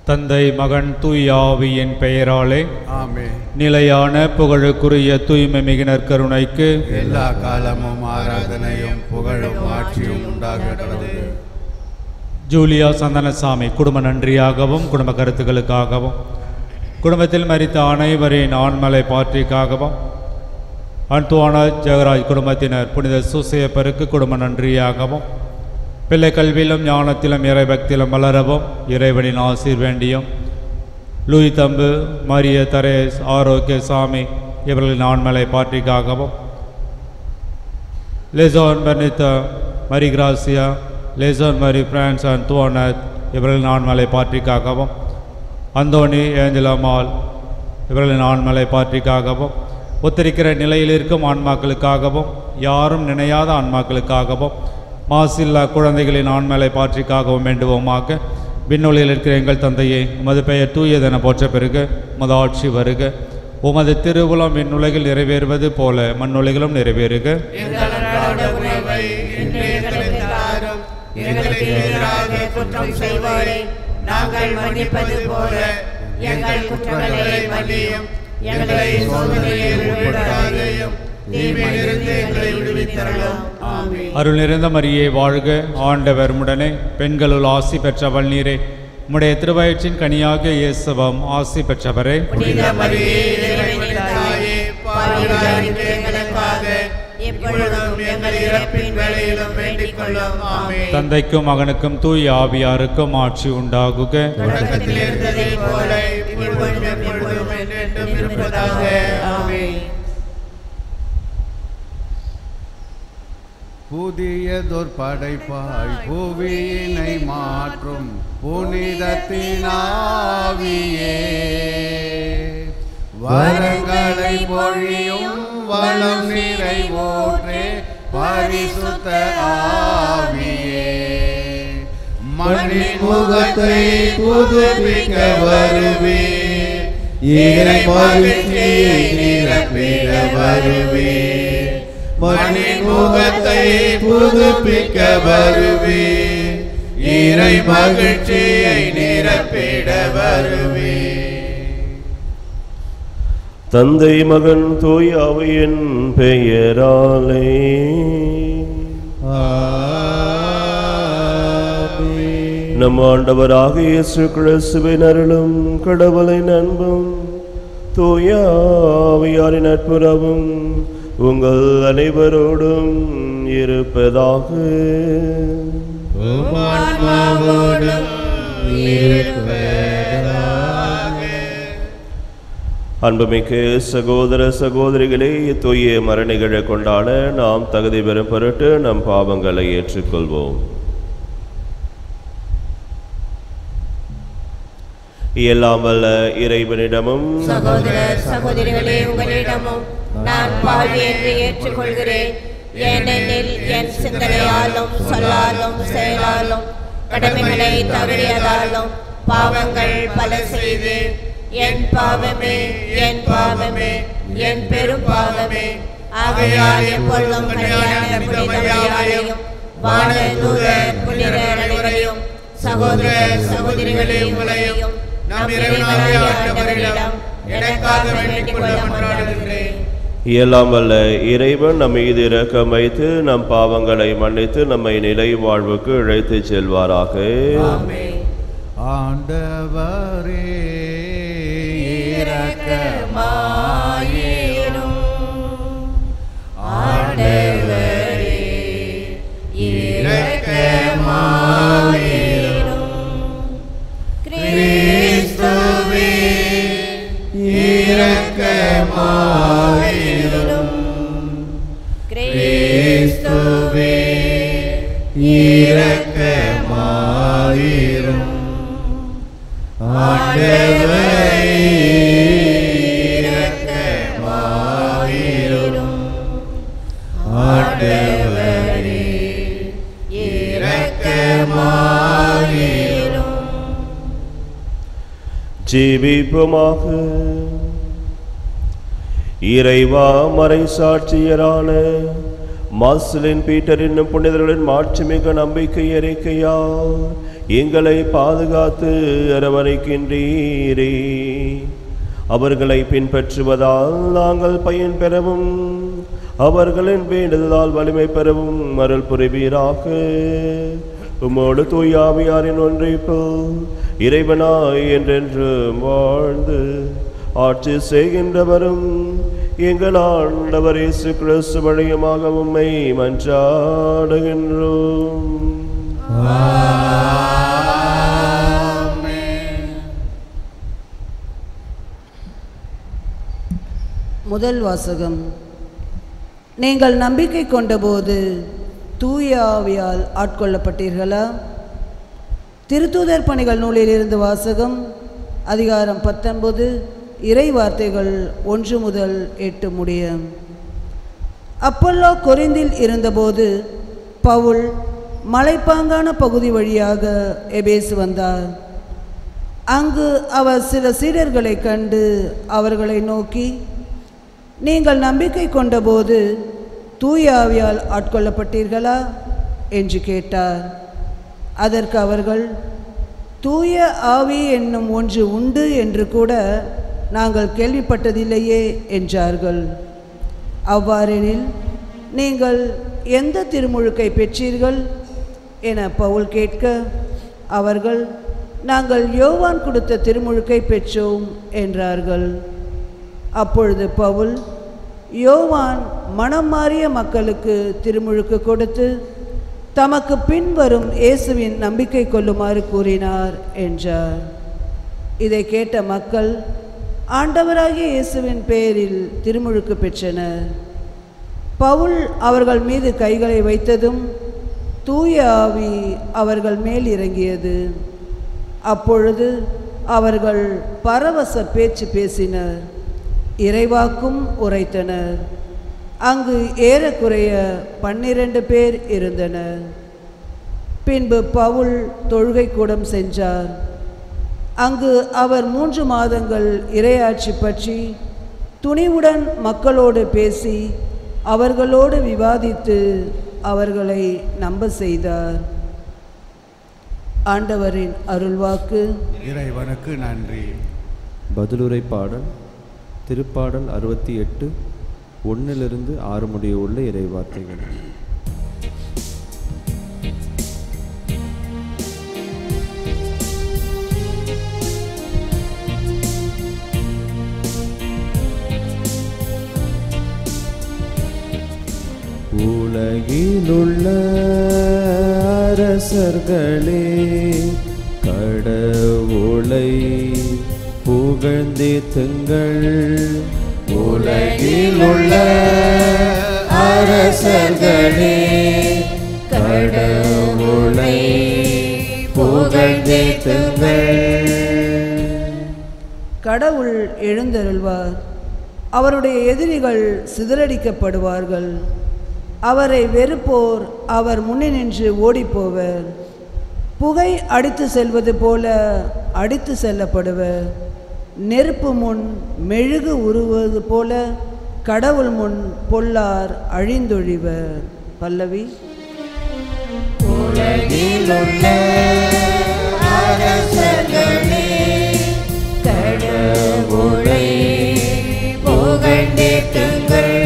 தந்தை மகன் தூய ஆவியின் பெயராலே ஆமென். நிலையான புகழுக்குரிய தூய்மை மிகுனர் கருணைக்கு எல்லா காலமும் ஆராதனையும் புகழும் ஆட்சியும் உண்டாகிறது. ஜூலியா சந்தனசாமி குடும்ப நன்றியாகவும் குடும்ப கருத்துக்களுக்காகவும் குடும்பத்தில் மரித்த அனைவரின் ஆண்மலை பாற்றிக்காகவும் அன்துவானா ஜெகராஜ் குடும்பத்தினர் புனித சூசையப்பருக்கு குடும்ப நன்றியாகவும் பிள்ளை கல்வியிலும் ஞானத்திலும் இறைபக்தியிலும் வளரவும் இறைவனின் ஆசீர் வேண்டியும் லூயி தம்பு மரிய தரேஸ் ஆரோக்கிய சாமி இவர்களின் ஆண்மலை பாற்றிக்காகவும் லெசோன் பெர்னித்த மரி கிராசியா லெசோன் மரி பிரான்ஸ் அன்துவானத் இவர்களின் ஆண்மலை பாற்றிக்காகவும் அந்தோனி ஏஞ்சலமால் இவர்களின் ஆண்மலை பாற்றிக்காகவும் ஒத்திருக்கிற நிலையில் இருக்கும் ஆன்மாக்களுக்காகவும் யாரும் நினையாத ஆன்மாக்களுக்காகவும் மாசில்லா குழந்தைகளின் ஆண்மலை பாற்றிக்காகவும் வேண்டுவோமாக. விண்ணொலியில் இருக்கிற எங்கள் தந்தையை உமது பெயர் தூயதென போற்ற பெருக, உமது ஆட்சி வருக, உமது திருவுளம் விண்ணுலகில் நிறைவேறுவது போல மண்ணுலகிலும் நிறைவேறுக. நாங்கள் மன்னிப்பது போல எங்கள் குற்றங்களை மன்னியும், எங்களை சோதனையில் உட்படுத்தாதேயும், தீமையிலிருந்து எங்களை விடுவித்தருளும். ஆமென். அருள் நிறைந்த மரியே வாழ்க, ஆண்டவர் உடனே பெண்களுள் ஆசி பெற்றவள் நீரே, உம்முடைய திருவயிற்றின் கனியாகிய இயேசுவும் ஆசி பெற்றவரே. புனித மரியே, இறைவனின் தாயே, பாவிகளாகிய எங்களுக்காக இப்பொழுதும் எங்கள் இறப்பின் வேளையிலும் வேண்டிக் கொள்ளும். ஆமென். தந்தைக்கும் மகனுக்கும் தூய ஆவியாருக்கும் ஆட்சி உண்டாகுக. தொடக்கத்தில் இருந்ததைப் போல இப்பொழுதும் எப்பொழுதும் என்றென்றும் இருப்பதாக. ஆமென். புதியதொரு படைப்பாய் புவியினை மாற்றும் புனிதத்தின் ஆவியே, வரங்களை பொழியும் வளம் நிறைவோற்றே பரிசுத்த ஆவியே, மண்ணின் முகத்தை புதுப்பிக்க வருவே, இறை மகிழ்ச்சியை நிரப்பிட வருவே, மண்ணின் முகத்தை புதுப்பிக்க வருவே, இறை மகிழ்ச்சியை நிரப்பிட வருவே. தந்தை மகன் தூய ஆவியின் பெயராலே ஆமென். நம் ஆண்டவராக இயேசு கிறிஸ்துவின் அருளும் கடவுளின் அன்பும் தூய ஆவியாரின் நட்புறவும் உங்கள் அனைவரோடும் இருப்பதாக. அன்புமிக்க சகோதர சகோதரிகளே, தூய மரணிகளை கொண்டாட நாம் தகுதி பெறும் பொருட்டு நம் பாவங்களை ஏற்றுக்கொள்வோம். எல்லாம் வல்ல இறைவனிடமும் சகோதர சகோதரிகளே, உங்களிடமும் நான் பாவி என்று ஏற்றுக்கொள்கிறேன். ஏனெனில் என் சிந்தனையாலும் சொல்லாலும் செயலாலும் கடமைகளை தவறியதாலும் பாவங்கள் பல செய்து என் பாவமே என் பாவமே என் பெரும் பாவமே. ஆகையால் எப்பொழுதும் கனியான புனித மரியாதையும் வானதூதர் புனிதர் அனைவரையும் சகோதர சகோதரிகளே உங்களையும் நம் இறைவனாகிய ஆண்டவரிடம் எனக்காக வேண்டிக் கொள்ள மன்றாடுகிறேன். எல்லாம் வல்ல இறைவன் நம் மீது இரக்கம் வைத்து நம் பாவங்களை மன்னித்து நம்மை நிலை வாழ்வுக்கு இழைத்து செல்வாராக. ஆண்டவரே இரக்கமாயிரும். ஆண்டவரே இரக்கமாயிரும். கிறிஸ்துவே இரக்கமாயிரும். கிறிஸ்துவே இரக்கமாயிரும். ஆண்டவரே இரக்கமாயிரும். ஆண்டவரே இரக்கமாயிரும். ஜீவிப்போமாக. இறைவா, மறைசாட்சியரான மார்சலின் பீட்டர் என்னும் புனிதர்களின் மாட்சிமிக்க நம்பிக்கை அறிக்கையால் எங்களை பாதுகாத்து அரவணைக்கின்றீரே. அவர்களை பின்பற்றுவதால் நாங்கள் பயன் பெறவும் அவர்களின் வேண்டுதலால் வலிமை பெறவும் அருள் புரிவீராக. உம்மோடு தூய ஆவியாரின் ஒன்றைப்போல் இறைவனாய் என்றென்று வாழ்ந்து ஆட்சி செய்கின்றவரும் எங்கள் ஆண்டவர் இயேசு கிறிஸ்து வழியமாக உம்மை மன்றாடுகின்றோம். முதல் வாசகம். நீங்கள் நம்பிக்கை கொண்டபோது தூய ஆவியால் ஆட்கொள்ளப்பட்டீர்களா? திருத்தூதர் பணிகள் நூலிலிருந்து வாசகம். அதிகாரம் 19, இறை வார்த்தைகள் 1 முதல் 8 முடிய. அப்பல்லோ கொரிந்தில் இருந்தபோது பவுல் மலைப்பாங்கான பகுதி வழியாக எபேசு வந்தார். அங்கு அவர் சில சீடர்களை கண்டு அவர்களை நோக்கி, நீங்கள் நம்பிக்கை கொண்டபோது தூய ஆவியால் ஆட்கொள்ளப்பட்டீர்களா என்று கேட்டார். அதற்கு அவர்கள், தூய ஆவி என்னும் ஒன்று உண்டு என்று கூட நாங்கள் கேள்விப்பட்டதில்லையே என்றார்கள். அவ்வாறெனில் நீங்கள் எந்த திருமுழுக்கை பெற்றீர்கள் என பவுல் கேட்க, அவர்கள், நாங்கள் யோவான் கொடுத்த திருமுழுக்கை பெற்றோம் என்றார்கள். அப்பொழுது பவுல், யோவான் மனம் மாறிய மக்களுக்கு திருமுழுக்கு கொடுத்து தமக்கு பின்வரும் இயேசுவின் நம்பிக்கை கொள்ளுமாறு கூறினார் என்றார். இதை கேட்ட மக்கள் ஆண்டவராகிய இயேசுவின் பெயரில் திருமுழுக்கு பெற்றனர். பவுல் அவர்கள் மீது கைகளை வைத்ததும் தூய ஆவி அவர்கள் மேல் இறங்கியது. அப்பொழுது அவர்கள் பரவச பேச்சு பேசினர், இறைவாக்கும் உரைத்தனர். அங்கு ஏறக்குறைய 12 பேர் இருந்தனர். பின்பு பவுல் தொழுகை கூடம் சென்றார். அங்கு அவர் 3 மாதங்கள் இறையாட்சி பற்றி துணிவுடன் மக்களோடு பேசி அவர்களோடு விவாதித்து அவர்களை நம்ப செய்தார். ஆண்டவரின் அருள்வாக்கு. இறைவனுக்கு நன்றி. பதிலுரை பாடல். திருப்பாடல் 68 1 6 முடிய உள்ள இறைவார்த்தைகள். உலகிலுள்ள அரசர்களே கடவுளை புகழ்ந்தேத்துங்கள். உலகிலுள்ள அரசர்களே கடவுளை புகழ்ந்தேத்துங்கள். கடவுள் எழுந்தருள்வார், அவருடைய எதிரிகள் சிதறடிக்கப்படுவார்கள். அவரை வெறுப்போர் அவர் முன்னின்று ஓடிப்போவர். புகை அடித்து செல்வது போல அடித்து செல்லப்படுவர். நெருப்பு முன் மெழுகு உருவது போல கடவுள் முன் பொல்லார் அழிந்தொழிவர். பல்லவி. உலகிலுள்ள அரசர்களே கடவுளை புகழ்ந்தேத்துங்கள்.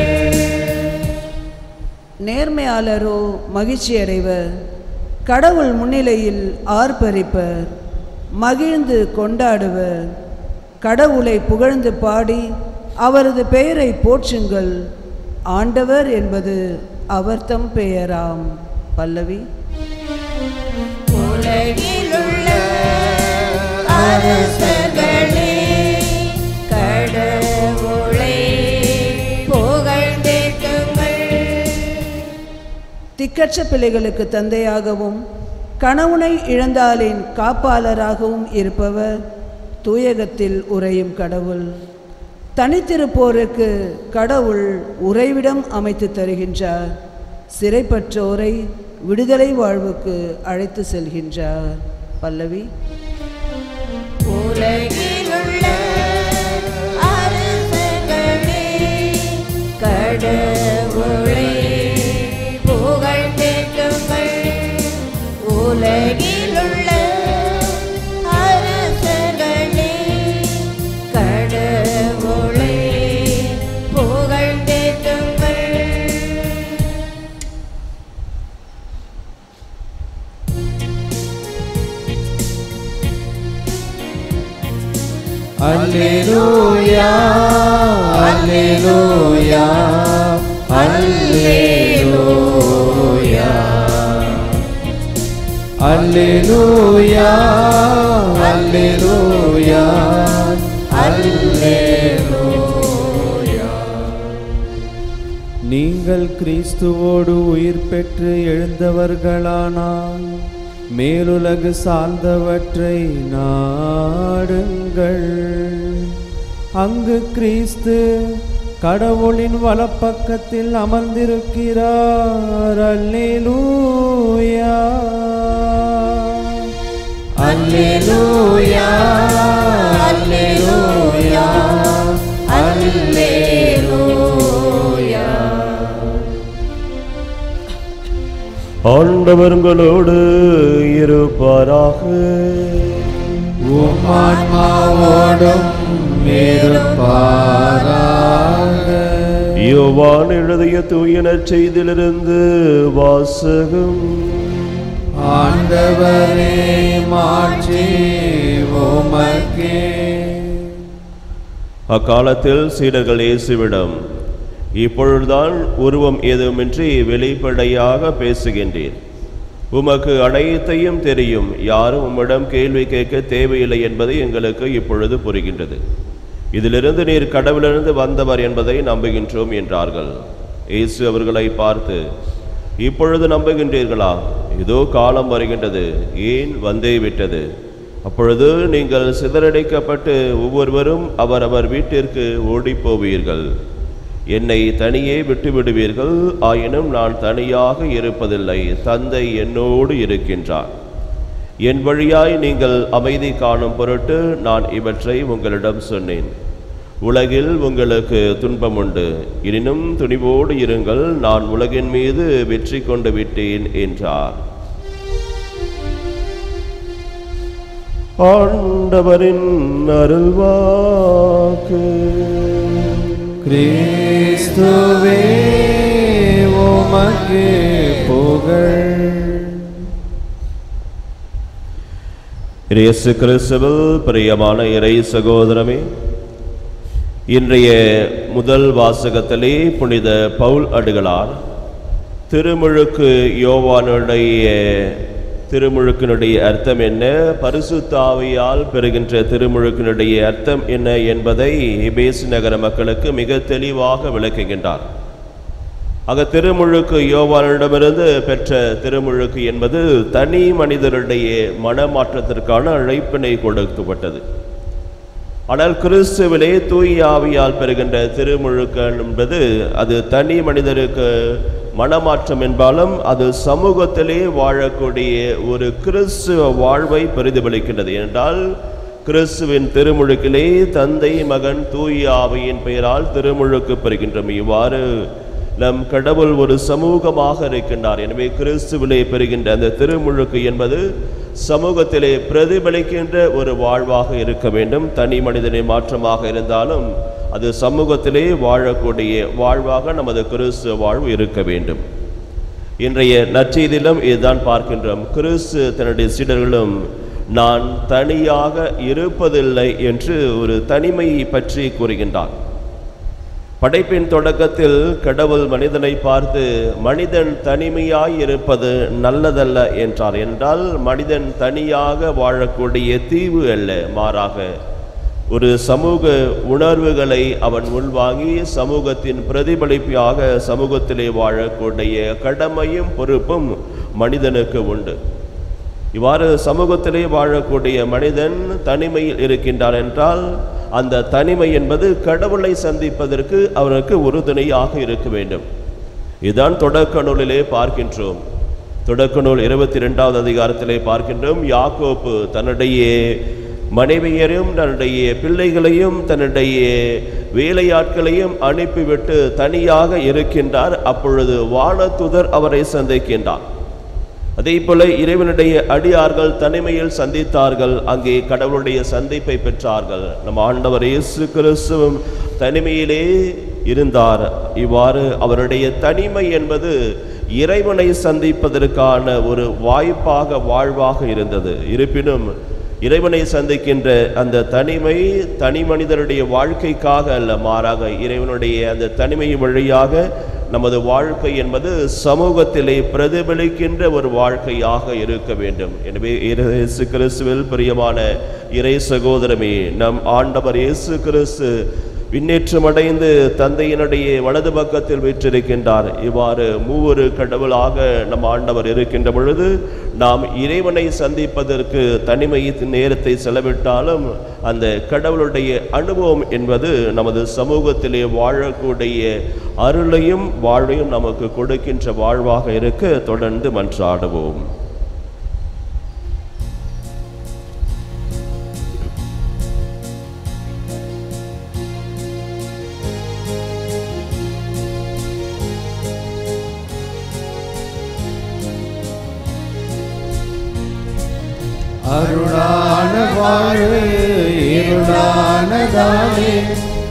நேர்மையாளரோ மகிழ்ச்சி அடைவர், கடவுள் முன்னிலையில் ஆர்ப்பரிப்பர், மகிழ்ந்து கொண்டாடுவர். கடவுளை புகழ்ந்து பாடி அவரது பெயரை போற்றுங்கள். ஆண்டவர் என்பது அவர் தம் பெயராம். பல்லவி. உலகிலுள்ள அரசர்களே கடவுளை புகழ்ந்தேத்துங்கள். திக்கற்ற பிள்ளைகளுக்கு தந்தையாகவும் கணவனை இழந்தாலின் காப்பாளராகவும் இருப்பவர் தூயகத்தில் உறையும் கடவுள். தனித்திருப்போருக்கு கடவுள் உறைவிடம் அமைத்து தருகின்றார். சிறைப்பற்றோரை விடுதலை வாழ்வுக்கு அழைத்து செல்கின்றார். பல்லவி. உலகிலுள்ள அரசர்களே கடவுளை அல்லேலூயா அல்லேலூயா அல்லேலூயா அல்லேலூயா அல்லேலூயா அல்லேலூயா. நீங்கள் கிறிஸ்துவோடு உயிர் பெற்று எழுந்தவர்களானால் மேலுலகு சார்ந்தவற்றை நாடுங்கள். அங்கு கிறிஸ்து கடவுளின் வலப்பக்கத்தில் அமர்ந்திருக்கிறார். அல்லேலூயா அல்லேலூயா அல்லேலூயா அல்லேலூயா. ஆண்டவர் உங்களோடு இருப்பாராக. உம் ஆன்மாவோடும் இருப்பாராக. யோவான் எழுதிய தூய நற்செய்தியிலிருந்து வாசகம். ஆண்டவரே மாட்சி உமக்கே. அக்காலத்தில் சீடர்கள் இயேசுவிடம், இப்பொழுதுதான் உருவம் ஏதுமின்றி வெளிப்படையாக பேசுகின்றீர். உமக்கு அனைத்தையும் தெரியும். யாரும் உம்மிடம் கேள்வி கேட்க தேவையில்லை என்பதை எங்களுக்கு இப்பொழுது புரிகின்றது. இதிலிருந்து நீர் கடவுளிலிருந்து வந்தவர் என்பதை நம்புகின்றோம் என்றார்கள். இயேசு அவர்களை பார்த்து, இப்பொழுது நம்புகின்றீர்களா? இதோ காலம் வருகின்றது, ஏன் வந்தே விட்டது. அப்பொழுது நீங்கள் சிதறடிக்கப்பட்டு ஒவ்வொருவரும் அவரவர் வீட்டிற்கு ஓடிப்போவீர்கள். என்னை தனியே விட்டு விடுவீர்கள். ஆயினும் நான் தனியாக இருப்பதில்லை, தந்தை என்னோடு இருக்கின்றார். என் வழியாய் நீங்கள் அமைதி காணும் பொருட்டு நான் இவற்றை உங்களிடம் சொன்னேன். உலகில் உங்களுக்கு துன்பம் உண்டு, எனினும் துணிவோடு இருங்கள், நான் உலகின் மீது வெற்றி கொண்டு விட்டேன் என்றார். ஆண்டவரின் அருள்வாக்கு. கிறிஸ்துவே உமக்கு புகழ். இயேசு கிறிஸ்துவில் பிரியமான இறை சகோதரமே, இன்றைய முதல் வாசகத்திலே புனித பவுல் அடிகளார் திருமுழுக்கு யோவானுடைய திருமுழுக்கினுடைய அர்த்தம் என்ன, பரிசுத்த ஆவியால் பெறுகின்ற திருமுழுக்கினுடைய அர்த்தம் என்ன என்பதை எபேசு நகர மக்களுக்கு மிக தெளிவாக விளக்குகின்றார். ஆக திருமுழுக்கு யோவானிடமிருந்து பெற்ற திருமுழுக்கு என்பது தனி மனிதருடைய மனமாற்றத்திற்கான அழைப்பினை கொடுக்கப்பட்டது. ஆனால் கிறிஸ்துவிலே தூய ஆவியால் பெறுகின்ற திருமுழுக்கு என்பது அது தனி மனிதருக்கு மனமாற்றம் என்பாலும் அது சமூகத்திலே வாழக்கூடிய ஒரு கிறிஸ்துவ வாழ்வை பிரதிபலிக்கின்றது. என்றால் கிறிஸ்துவின் திருமுழுக்கிலே தந்தை மகன் தூய ஆவியின் பெயரால் திருமுழுக்கு பெறுகின்றோம். இவ்வாறு நம் கடவுள் ஒரு சமூகமாக இருக்கின்றார். எனவே கிறிஸ்துவிலே பெறுகின்ற அந்த திருமுழுக்கு என்பது சமூகத்திலே பிரதிபலிக்கின்ற ஒரு வாழ்வாக இருக்க வேண்டும். தனி மனிதனின் மாற்றமாக இருந்தாலும் அது சமூகத்திலே வாழக்கூடிய வாழ்வாக நமது கிறிஸ்துவ வாழ்வு இருக்க வேண்டும். இன்றைய நற்செய்தியிலும் இதுதான் பார்க்கின்றோம். கிறிஸ்து தன்னுடைய சீடர்களும் நான் தனியாக இருப்பதில்லை என்று ஒரு தனிமையை பற்றி கூறுகின்றார். படைப்பின் தொடக்கத்தில் கடவுள் மனிதனை பார்த்து மனிதன் தனிமையாய் இருப்பது நல்லதல்ல என்றார். என்றால் மனிதன் தனியாக வாழக்கூடிய தீவு அல்ல, மாறாக ஒரு சமூக உணர்வுகளை அவன் உள்வாங்கி சமூகத்தின் பிரதிபலிப்பாக சமூகத்திலே வாழக்கூடிய கடமையும் பொறுப்பும் மனிதனுக்கு உண்டு. இவ்வாறு சமூகத்திலே வாழக்கூடிய மனிதன் தனிமையில் இருக்கின்றான் என்றால் அந்த தனிமை என்பது கடவுளை சந்திப்பதற்கு அவனுக்கு உறுதுணையாக இருக்க வேண்டும். இதுதான் தொடக்க நூலிலே பார்க்கின்றோம். தொடக்க நூல் 22வது அதிகாரத்திலே பார்க்கின்றோம். யாக்கோப்பு தன்னுடைய மனைவியரையும் தன்னுடைய பிள்ளைகளையும் தன்னுடைய வேலையாட்களையும் அனுப்பிவிட்டு தனியாக இருக்கின்றார். அப்பொழுது வானதூதர் அவரை சந்திக்கின்றார். அதே போல இறைவனுடைய அடியார்கள் தனிமையில் சந்தித்தார்கள், அங்கே கடவுளுடைய சந்திப்பை பெற்றார்கள். நம் ஆண்டவர் இயேசு கிறிஸ்துவும் தனிமையிலே இருந்தார். இவ்வாறு அவருடைய தனிமை என்பது இறைவனை சந்திப்பதற்கான ஒரு வாய்ப்பாக வாழ்வாக இருந்தது. இருப்பினும் இறைவனை சந்திக்கின்ற அந்த தனிமை தனி மனிதனுடைய வாழ்க்கைக்காக அல்ல, மாறாக இறைவனுடைய அந்த தனிமையின் வழியாக நமது வாழ்க்கை என்பது சமூகத்திலே பிரதிபலிக்கின்ற ஒரு வாழ்க்கையாக இருக்க வேண்டும். எனவே இயேசு கிறிஸ்துவில் பிரியமான இறை சகோதரமே, நம் ஆண்டவர் இயேசு கிறிஸ்து விண்ணேற்றமடைந்து தந்தையினுடைய வலது பக்கத்தில் வீற்றிருக்கின்றார். இவ்வாறு மூவொரு கடவுளாக நம் ஆண்டவர் இருக்கின்ற பொழுது நாம் இறைவனை சந்திப்பதற்கு தனிமையின் நேரத்தை செலவிட்டாலும் அந்த கடவுளுடைய அனுபவம் என்பது நமது சமூகத்திலே வாழக்கூடிய அருளையும் வாழ்வையும் நமக்கு கொடுக்கின்ற வாழ்வாக இருக்க தொடர்ந்து மன்றாடுவோம். அருளான வாழ்வு இருளானதாலே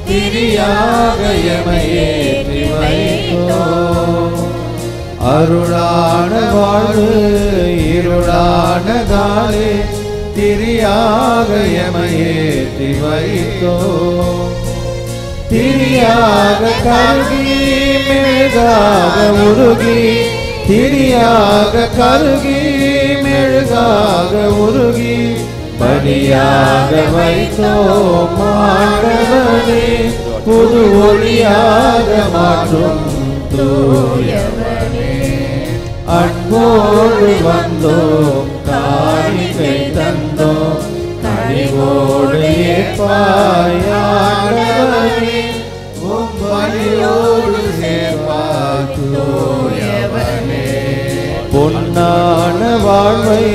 திரியாக எமையேற்றி வைத்தோம். அருளான வாழ்வு இருளானதாலே திரியாக எமையேற்றி வைத்தோம். திரியாக கருகி மெழுகாக உருகி, திரியாக கருகி மெழுகாக உருகி, பலியாக வைத்தோம் ஆண்டவனே, புது ஒளியாக மாற்றும் தூயவனே. அன்போடு வந்தோம் காணிக்கை தந்தோம், கனிவோடு ஏற்பாய் ஆண்டவனே, உம் பலியோடு சேர்ப்பாய் தூயவனே. பொன்னான வாழ்வை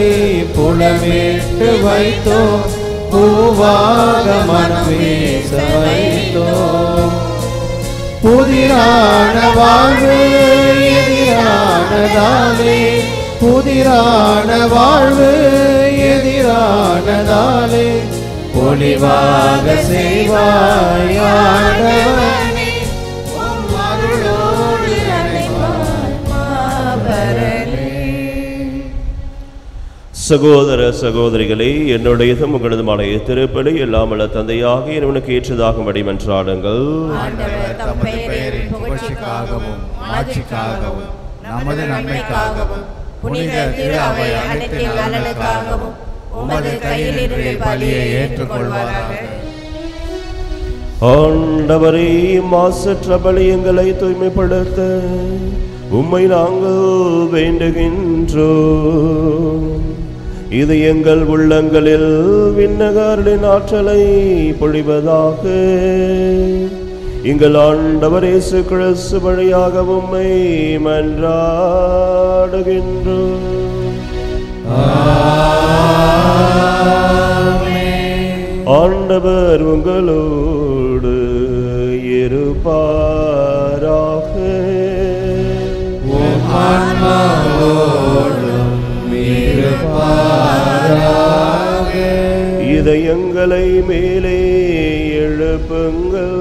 புலமேட்டு வைத்தோம், பூவாக மனம் வீச வைத்தோம். புதிரான வாழ்வு எதிரானதாலே, புதிரான வாழ்வு எதிரானதாலே, பொலிவாக செய்வாய் ஆண்டவனே, உம் அருளோடு அழைப்பாய் மாபரனே. சகோதர சகோதரிகளே, என்னுடையதும் உங்களதுமான திருப்பலி எல்லாம் வல்ல தந்தையாக இறைவனுக்கு ஏற்றதாகும்படி மன்றாடுங்கள். ஆண்டவர் தம் பெயரின் புகழ்ச்சிக்காகவும் ஆட்சிக்காகவும் நமது நன்மைக்காகவும் புனித திரு அவை அனைத்தின் நலனுக்காகவும் உமது கையிலிருந்து பலியை ஏற்றுக்கொள்வாராக. ஆண்டவரே, மாசற்ற பலியங்களை தூய்மைப்படுத்த உம்மை நாங்கள் வேண்டுகின்றோம். இது எங்கள் உள்ளங்களில் விண்ணகரின் ஆற்றலை பொழிவதாக. எங்கள் ஆண்டவர் இயேசு கிறிஸ்து வழியாக உம்மை மன்றாடுகின்றோம். ஆண்டவர் உங்களோடு இருப்பாராக. இதயங்களை மேலே எழுப்புங்கள்.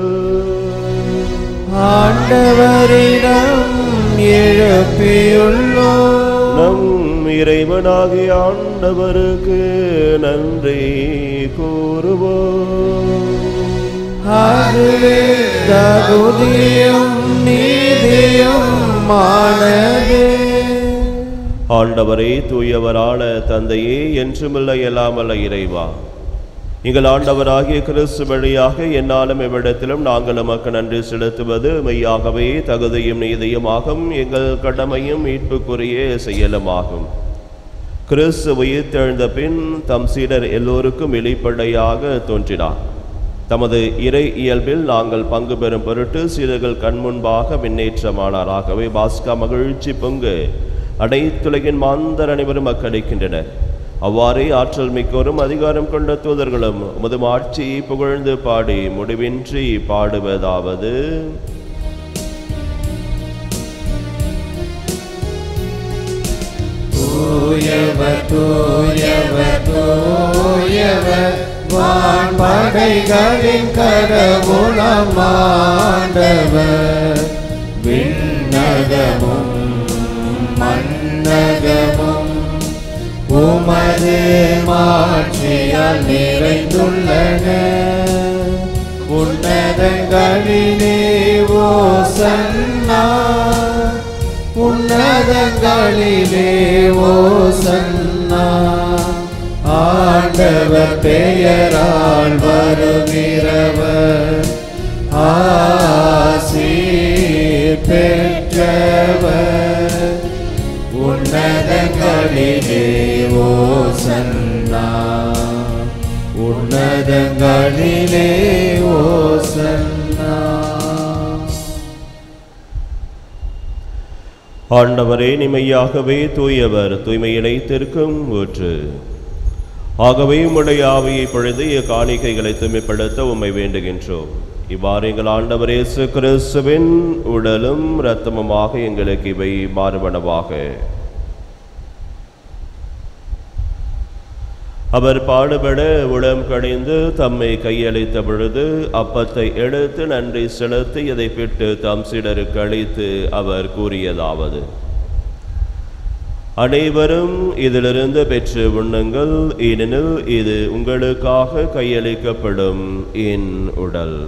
ஆண்டவரிடம் எழுப்பியுள்ளோம். நம் இறைவனாகிய ஆண்டவருக்கு நன்றி கூறுவோம். அதுவே தகுதியும் நீதியும் மானதே. ஆண்டவரே, தூயவரான தந்தையே, என்றுமில்லை எல்லாமல்ல இறைவா, எங்கள் ஆண்டவராகிய கிறிஸ்து வழியாக என்னாலும் இவ்விடத்திலும் நாங்கள் உமக்கு நன்றி செலுத்துவது மெய்யாகவே தகுதியும் நீதியுமாகும், எங்கள் கடமையும் மீட்புக்குரிய செயலுமாகும். கிறிஸ்து உயிர்த்தெழுந்த பின் தம் சீடர் எல்லோருக்கும் வெளிப்படையாக தோன்றினார். தமது இறை இயல்பில் நாங்கள் பங்கு பெறும் பொருட்டு சீடர்கள் கண்முன்பாக முன்னேற்றமானார். ஆகவே பாஸ்கா மகிழ்ச்சி பொங்கு அனைத்துலகின் மாந்தர் அனைவரும் அக்களிக்கின்றனர். அவ்வாறே ஆற்றல் மிக்கோரும் அதிகாரம் கொண்ட தூதர்களும் உமது ஆட்சியை புகழ்ந்து பாடி முடிவின்றி பாடுவதாவது: தூயவர் தூயவர் தூயவர் வான்படைகளின் கடவுளாம் ஆண்டவர். விண்ணகமும் மன்னகமும் உம உமது மாட்சியால் நிறைந்துள்ளன. உன்னதங்களிலே ஓசன்னா, உன்னதங்களிலே ஓசன்னா. ஆண்டவர் பெயரால் வருகிறவர் ஆசீர் பெற்றவர். உன்னதங்களிலே ஓசன்னா, உன்னதங்களிலே ஓசன்னா. ஆண்டவரே, நிமையாகவே தூயவர், தூய்மையினை திருக்கும் ஊற்று. ஆகவே உம்முடைய ஆவியை பொழுது காணிக்கைகளை தூய்மைப்படுத்த உம்மை வேண்டுகின்றோம். இவ்வாறு எங்கள் ஆண்டவர் இயேசு கிறிஸ்துவின் உடலும் இரத்தமுமாக எங்களுக்கு இவை மாறுபனவாக. அவர் பாடுபட உளம் கணிந்து தம்மை கையளித்த பொழுது அப்பத்தை எடுத்து நன்றி செலுத்தி இதை பிட்டு தம் சீடருக்கு அளித்து அவர் கூறியதாவது: அனைவரும் இதிலிருந்து பெற்று உண்ணுங்கள், ஏனெனில் இது உங்களுக்காக கையளிக்கப்படும் என் உடல்.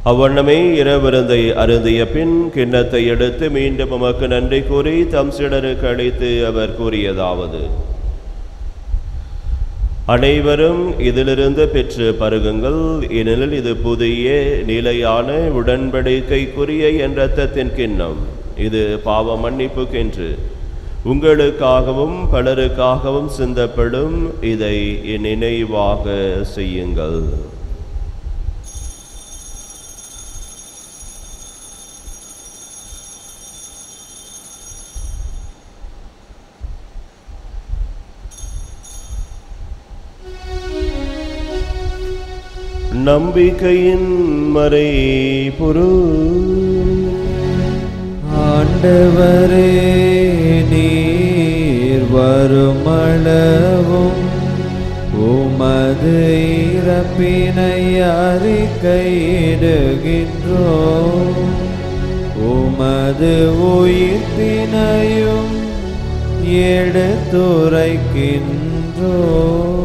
அவ்வண்ணமே இரவிருந்தை அருந்திய பின் கிண்ணத்தை எடுத்து மீண்டும் உமக்கு நன்றி கூறி தம் சீடருக்கு அளித்து அவர் கூறியதாவது: அனைவரும் இதிலிருந்து பெற்று பருகுங்கள், ஏனெனில் இது புதிய நிலையான உடன்படிக்கைக்குரிய என் இரத்தத்தின் கிண்ணம். இது பாவ மன்னிப்புக்கென்று உங்களுக்காகவும் பலருக்காகவும் சிந்தப்படும். இதை என் நினைவாக செய்யுங்கள். நம்பிக்கையின் மறை பொருள். ஆண்டவரே, நீர் வருமளவும் உமது இறப்பினை அறிக்கையிடுகின்றோம், உமது உயிர்ப்பினையும் எடுத்துரைக்கின்றோம்.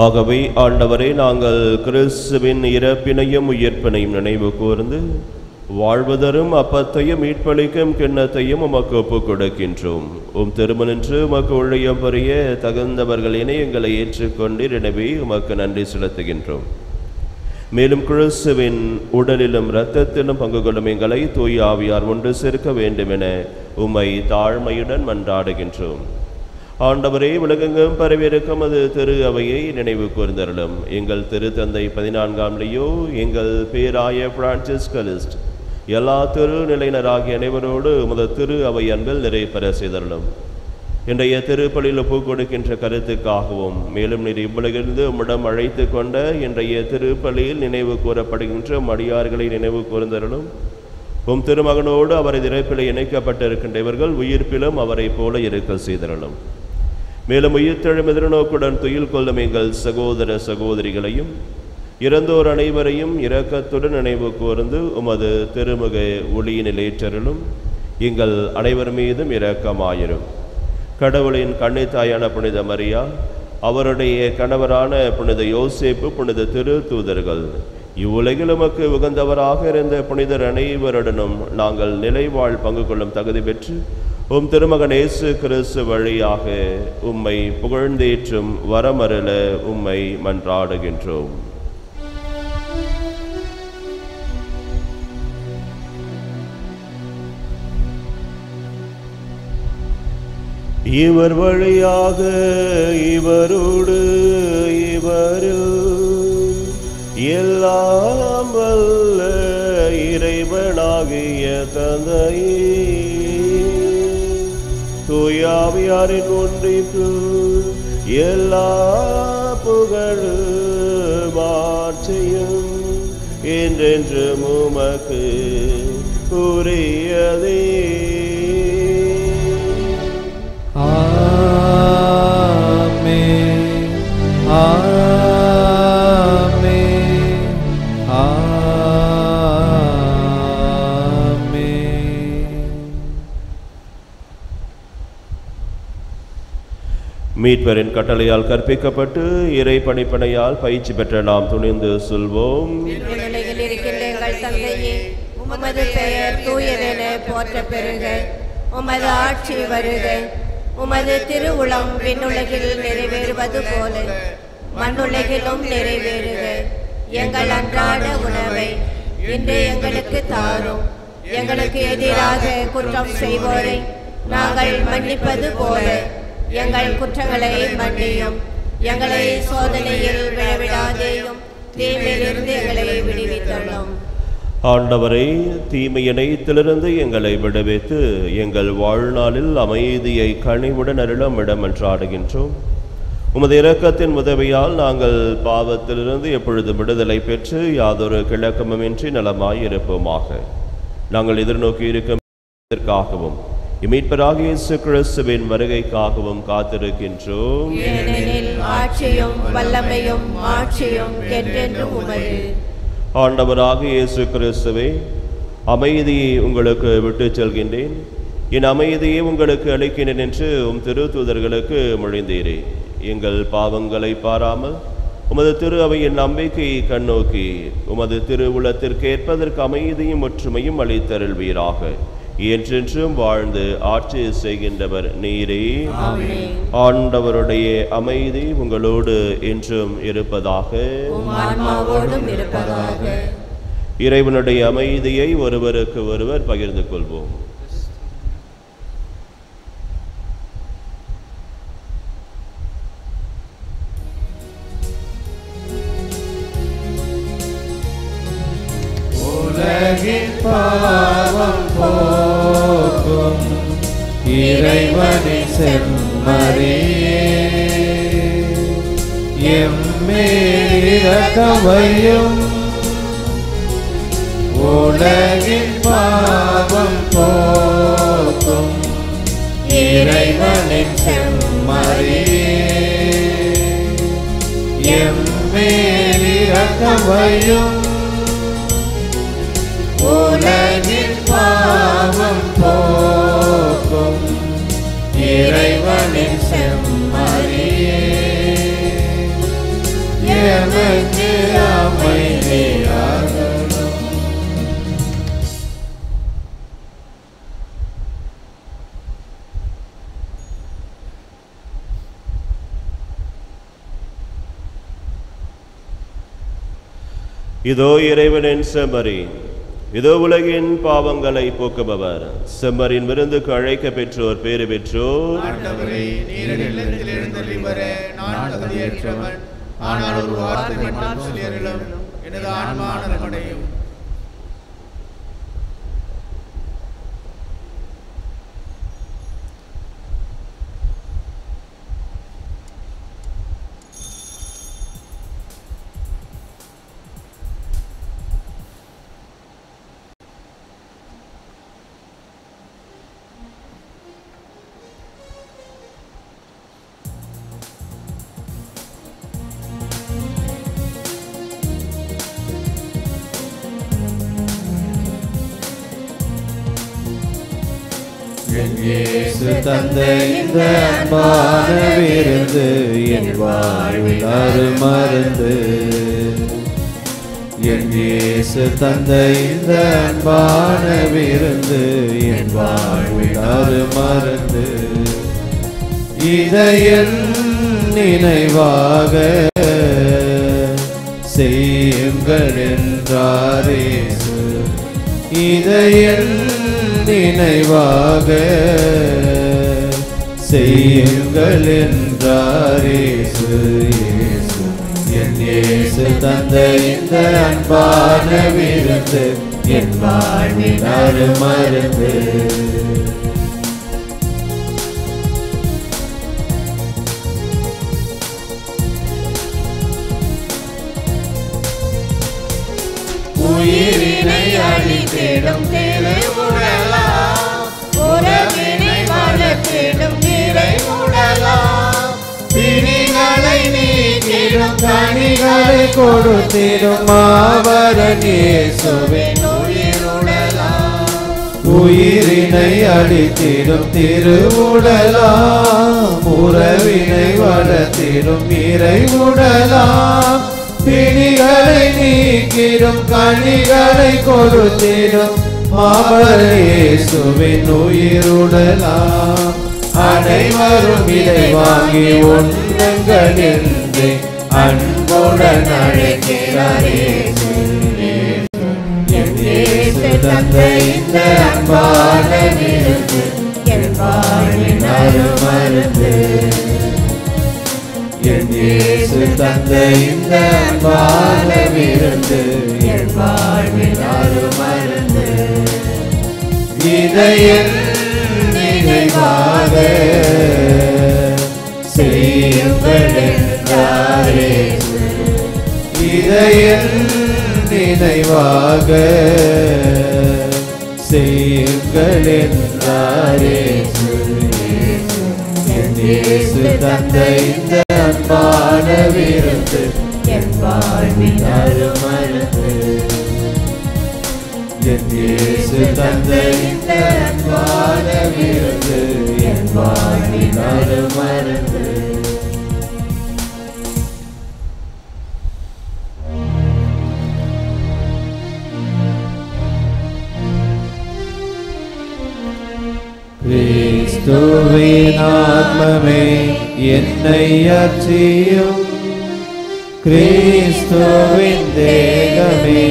ஆகவே ஆண்டவரே, நாங்கள் கிறிஸ்துவின் இறப்பினையும் உயிர்ப்பினையும் நினைவு கூர்ந்து வாழ்வதரும் அப்பத்தையும் மீட்பளிக்கும் கிண்ணத்தையும் உமக்கு ஒப்புக் கொடுக்கின்றோம். திருமணின்று உமக்கு ஊழியம் புரிய தகுந்தவர்களினை எங்களை ஏற்றுக்கொண்டீர். எனவே உமக்கு நன்றி செலுத்துகின்றோம். மேலும் கிறிஸ்துவின் உடலிலும் இரத்தத்திலும் பங்கு கொள்ளும் எங்களை தூய ஆவியார் ஒன்று சேர்க்க வேண்டும் என உம்மை தாழ்மையுடன் மன்றாடுகின்றோம். ஆண்டவரே, உலகெங்கும் பரவியிருக்கும் அது திரு அவையை நினைவு கூர்ந்தருளும். எங்கள் திருத்தந்தை 14ஆம் லியோ, எங்கள் பேராய பிரான்சிஸ் கலிஸ்ட், எல்லா திரு நிலையினராகிய அனைவரோடு உமது திரு அவை அன்பில் நிறைவேற செய்தருளும். இன்றைய திருப்பலியில் ஒப்புக் கொடுக்கின்ற கருத்துக்காகவும் மேலும் நீர் இவ்வுலகிலிருந்து உம்மிடம் அழைத்து கொண்ட இன்றைய திருப்பலியில் நினைவு கூறப்படுகின்ற அடியார்களை நினைவு கூர்ந்தருளும். திருமகனோடு அவரை இறப்பில் இணைக்கப்பட்டிருக்கின்ற இவர்கள் உயிர்ப்பிலும் அவரை போல இருக்க செய்தருளும். மேலும் உயிர்த்தெழும் எதிர்நோக்குடன் துயில் கொள்ளும் எங்கள் சகோதர சகோதரிகளையும் இறந்தோர் அனைவரையும் இரக்கத்துடன் நினைவு கூர்ந்து உமது திருமுக ஒளியினில் ஏற்றருளும். எங்கள் அனைவர் மீதும் இரக்கமாயிரும். கடவுளின் கன்னித்தாயான புனித மரியா, அவருடைய கணவரான புனித யோசேப்பு, புனித திரு தூதர்கள், இவ்வுலகில் உமக்கு உகந்தவராக இருந்த புனிதர் அனைவருடனும் நாங்கள் நிலைவாழ் பங்கு கொள்ளும் தகுதி பெற்று திருமகன் இயேசு கிறிஸ்து வழியாக உம்மை புகழ்ந்தேற்றும் வரமருள உம்மை மன்றாடுகின்றோம். இவர் வழியாக இவரோடு இவரில் எல்லாம் வல்ல இறைவனாகிய தந்தையே, தூயாவியாரின் ஒன்றிப்பு எல்லா புகழும் ஆட்சியும் என்றென்று உமக்கு உரியதே. மீட்பரின் கட்டளையால் கற்பிக்கப்பட்டு இறை பணிப்பனையால் பயிற்சி பெற்ற நாம் துணிந்து சொல்வோம். விண்ணுலகில் இருக்கின்ற எங்கள் தந்தையே, உமது பெயர் தூயதென போற்ற பெறுக. உமது ஆட்சி வருக. உமது திருவுளம் விண்ணுலகில் நிறைவேறுவது போல மண்ணுலகிலும் நிறைவேறுக. எங்கள் அன்றாட உணவை இன்று எங்களுக்கு தாரும். எங்களுக்கு எதிராக குற்றம் செய்வோரை நாங்கள் மன்னிப்பது போல எங்கள் குற்றங்களை மன்னியும். எங்களை சோதனையில் விழவிடாதேயும், தீமையிலிருந்து எங்களை விடுவித்தள்ளும். ஆண்டவரை, தீமையினைத்திலிருந்து எங்களை விடுவித்து எங்கள் வாழ்நாளில் அமைதியை கனிவுடன் அருளும் இடம் என்றாடுகின்றோம். உமது இரக்கத்தின் உதவியால் நாங்கள் பாவத்திலிருந்து எப்பொழுது விடுதலை பெற்று யாதொரு கிழக்கமுமின்றி நலமாய் இருப்போமாக. நாங்கள் எதிர்நோக்கி இருக்கின்றதற்காகவும் மீட்பராகிய இயேசு கிறிஸ்துவின் வருகைக்காகவும் காத்திருக்கின்றோம். ஏனெனில் ஆட்சியும் வல்லமையும் மாட்சியும் என்றென்றும் உமது. ஆண்டவராகிய இயேசு கிறிஸ்துவே, அமைதியை உங்களுக்கு விட்டுச் செல்கின்றேன், என் அமைதியை உங்களுக்கு அளிக்கின்றேன் என்று திருத்தூதர்களுக்கு மொழிந்தீரே. எங்கள் பாவங்களை பாராமல் உமது திரு அவையின் நம்பிக்கையை கண்ணோக்கி உமது திருவுளத்திற்கு ஏற்பதற்கு அமைதியும் ஒற்றுமையும் அளித்தருள்வீராக. என்றென்றும் வாழ்ந்து ஆட்சி செய்கின்றவர் நீரே. ஆண்டவருடைய அமைதி உங்களோடு என்றும் இருப்பதாக. இறைவனுடைய அமைதியை ஒருவருக்கு ஒருவர் பகிர்ந்து கொள்வோம். உலகின் பாவம் போக்கும் இறைவனின் செம்மறியே, எம்மேல் இரக்கமையும். உலகின் பாவம் போக்கும் இறைவனின் செம்மறியே, எம்மேல் இரக்கமையும். உலகின் பாவம் போக்கும் இறைவனின் செம்மறியே, எமக்கு அமைதியாகணும். இதோ இறைவனின் செம்மறி, இதோ உலகின் பாவங்களை போக்குபவர். செம்மறின் விருந்துக்கு அழைக்க பெற்றோர் பேறு பெற்றோர். ஆண்டவரே, நீர் என் இல்லத்தில் எழுந்தருளி வர நான் தகுதியற்றவன். ஆனால் ஒரு வார்த்தை மட்டும் சொல்லி அருளும், எனது ஆன்மா நலமடையும். இயேசு தந்த இந்த அன்பான விருந்து என் வாழ்வில் அருமருந்து. என் இயேசு தந்த இந்த அன்பான விருந்து என் வாழ்வில் அருமருந்து. இதை என் நினைவாக செய்யுங்கள் என்றார் இயேசு. இதை என் நினைவாக செய்யுங்கள் என்றார் இயேசு. என் இயேசு தந்த இந்த அன்பான விருந்து என் வாழ்வின் அருமருந்து. உயிரினை அழித்திடும் திருவுடலாம், உறவினை வளர்த்திடும் நிறைவுடலாம், பிணிகளை நீக்கிடும் கனிகளை கொடுத்திடும் மாபரன் இயேசுவின் உயிருடலாம். உயிரினை அளித்திடும் திருவுடலாம், உறவினை வளர்த்திடும் இறை உடலாம், பிணிகளை நீக்கிடும் கனிகளை கொடுத்திடும் மாபரேசுவின் உயிருடலாம். அனைவரும் இதை வாங்கி உண்ணுங்கள் என்று அன்புடன் அழைக்கிறாரே. தந்த இந்த அன்பான விருந்து என் வாழ்வின் அருமருந்து. என் இயேசு தந்த இந்த அன்பான விருந்து என் வாழ்வின் அருமருந்து. இதை என் நினைவாக செய்யுங்கள் என்றாரே. இதை என் நினைவாக செய்யுங்கள் என்றாரே. என் இயேசு தந்த இந்த அன்பான விருந்து என் வாழ்வின் அருமருந்து. என் இயேசு தந்த இந்த அன்பான விருந்து என் வாழ்வின் அருமருந்து. கிறிஸ்துவின் ஆத்மமே என்னை அர்ச்சியும், கிறிஸ்துவின் தேகமே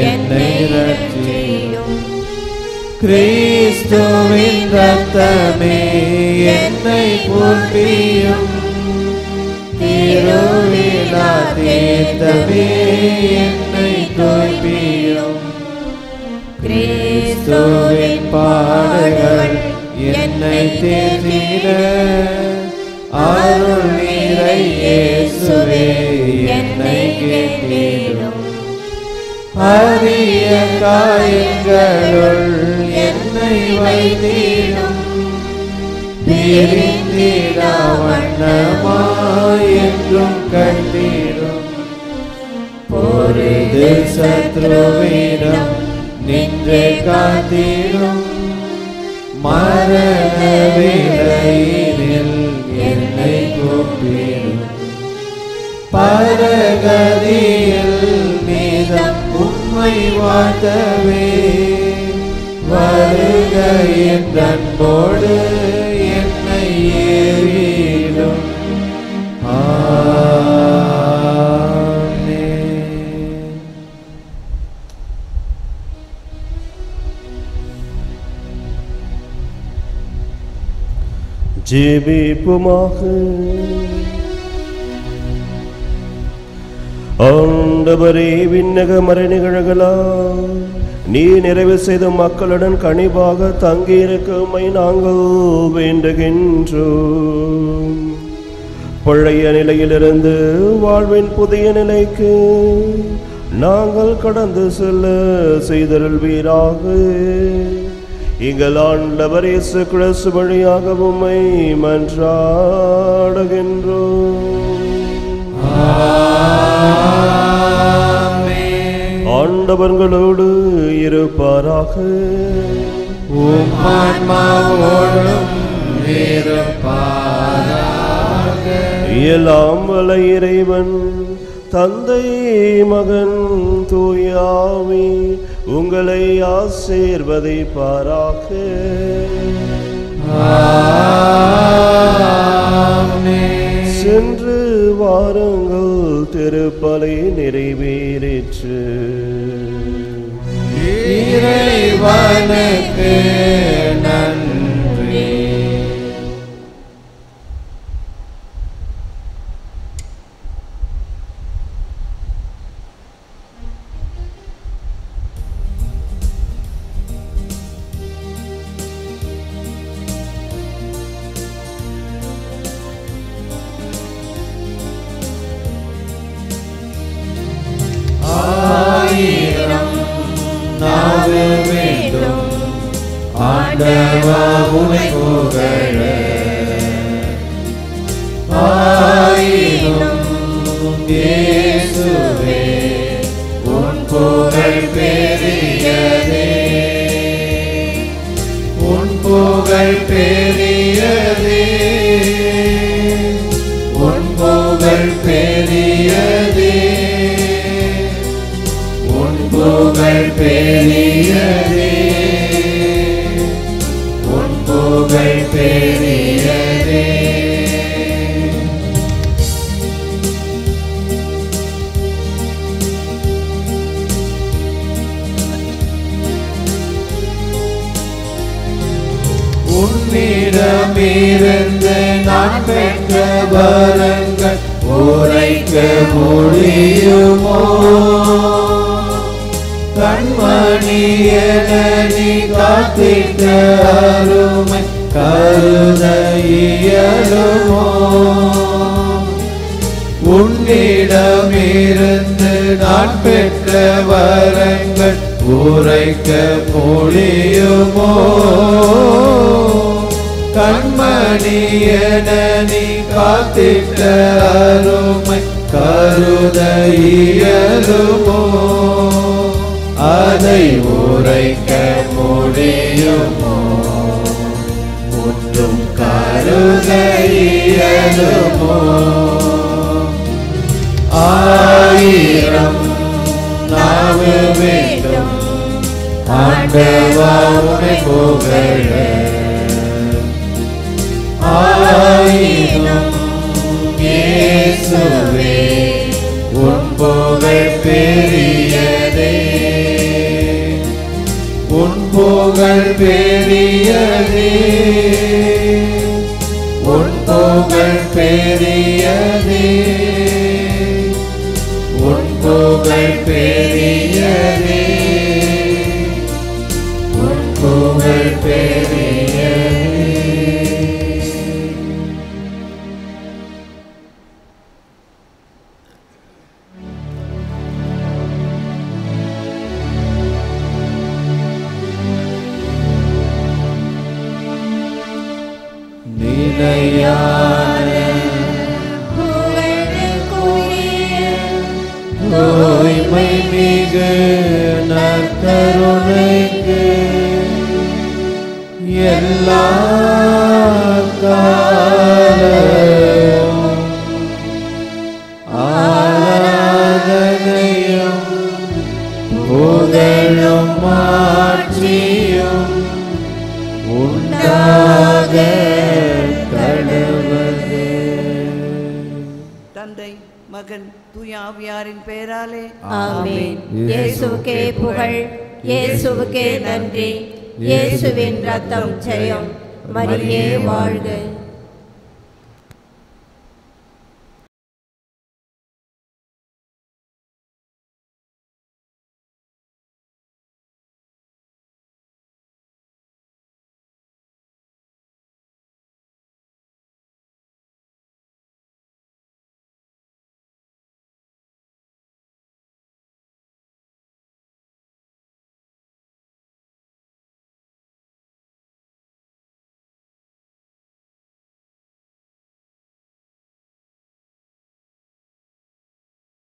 என்னை ரட்சியும், கிறிஸ்துவின் ரத்தமே என்னை போற்றியும், திருவிழா தீர்த்தமே என்னை தோய்ப்பியும், கிறிஸ்துவின் பாடுகள் என்னை தேற்றிட அருள் நீரை இயேசுவே என்னை கேட்டிடும். அரிய காயங்களுள் என்னை வைத்திடும், பிரிந்திடா வண்ணமாய் என்றும் கட்டிடும். பொருது சத்ருவிடம் நின்று காத்திடும், மரண வேளையினில் என்னை கூப்பிடும். பரகதியில் மீதம் உம்மை வாழ்த்தவே வருக என்ற அன்போடு என்னை ஏறிடும். ஜெபிப்புமாக. ஆண்டவரே, விண்ணக மறை நிகழ்களால் நீ நிறைவு செய்த மக்களுடன் கனிவாக தங்கியிருக்க உம்மை நாங்கள் வேண்டுகின்றோம். பழைய நிலையிலிருந்து வாழ்வின் புதிய நிலைக்கு நாங்கள் கடந்து செல்ல செய்தருள்வீராக. எங்கள் ஆண்டவர் இயேசு கிறிஸ்து வழியாக உம்மை மன்றாடுகின்றோம். ஆண்டவர்களோடு இருப்பாராக. உம் ஆன்மாவோடும் இருப்பாராக. எல்லாம் வல்ல இறைவன் தந்தை மகன் தூயாவி உங்களை ஆசீர்வதிப்பாராக. சென்று வாருங்கள், திருப்பலி நிறைவேறிற்று. இறைவனுக்கு நன்றி. ஆயிரம் நாவு வேண்டும் ஆண்டவா உம்மை புகழ. ஆயிரம் இயேசுவே உன் புகழ் பெரியதே. பெரியதே உன் புகழ் பெரியதே உன் புகழ் பெரியதே உன்னிடமிருந்து நான் பெற்ற வரங்கள் உரைக்க முடியுமோ கண்மணி என நீ காத்திட்ட அருமை கருத இயலுமோ உன்னிடமிருந்து நான் பெற்ற வரங்கள் உரைக்க முடியுமோ கண்மணி என நீ காத்திட்ட அருமை கருத இயலுமோ அதை உரைக்க முடியுமோ ஒன்றும் கருத இயலுமோ ஆயிரம் நாவு வேண்டும் ஆண்டவா உம்மை புகழ ஆயிரம் இயேசுவே உன் புகழ் பெரியதே உன் புகழ் பெரியதே உன் புகழ் பெரியதே உன் புகழ் பெரியதே உன் புகழ் பெரியதே. நிலையான தூய்மை மிகு நற்கருணைக்கு எல்லா காலமும் ஆராதனையும் புகழும் மாட்சியும் உண்டாக கடவுளே. தந்தை மகன் தூய ஆவியாரின் பெயராலே ஆமென். இயேசுவுக்கே புகழ், இயேசுவுக்கே நன்றி. இயேசுவின் ரத்தம் ஜெயம். மரியே வாழ்க.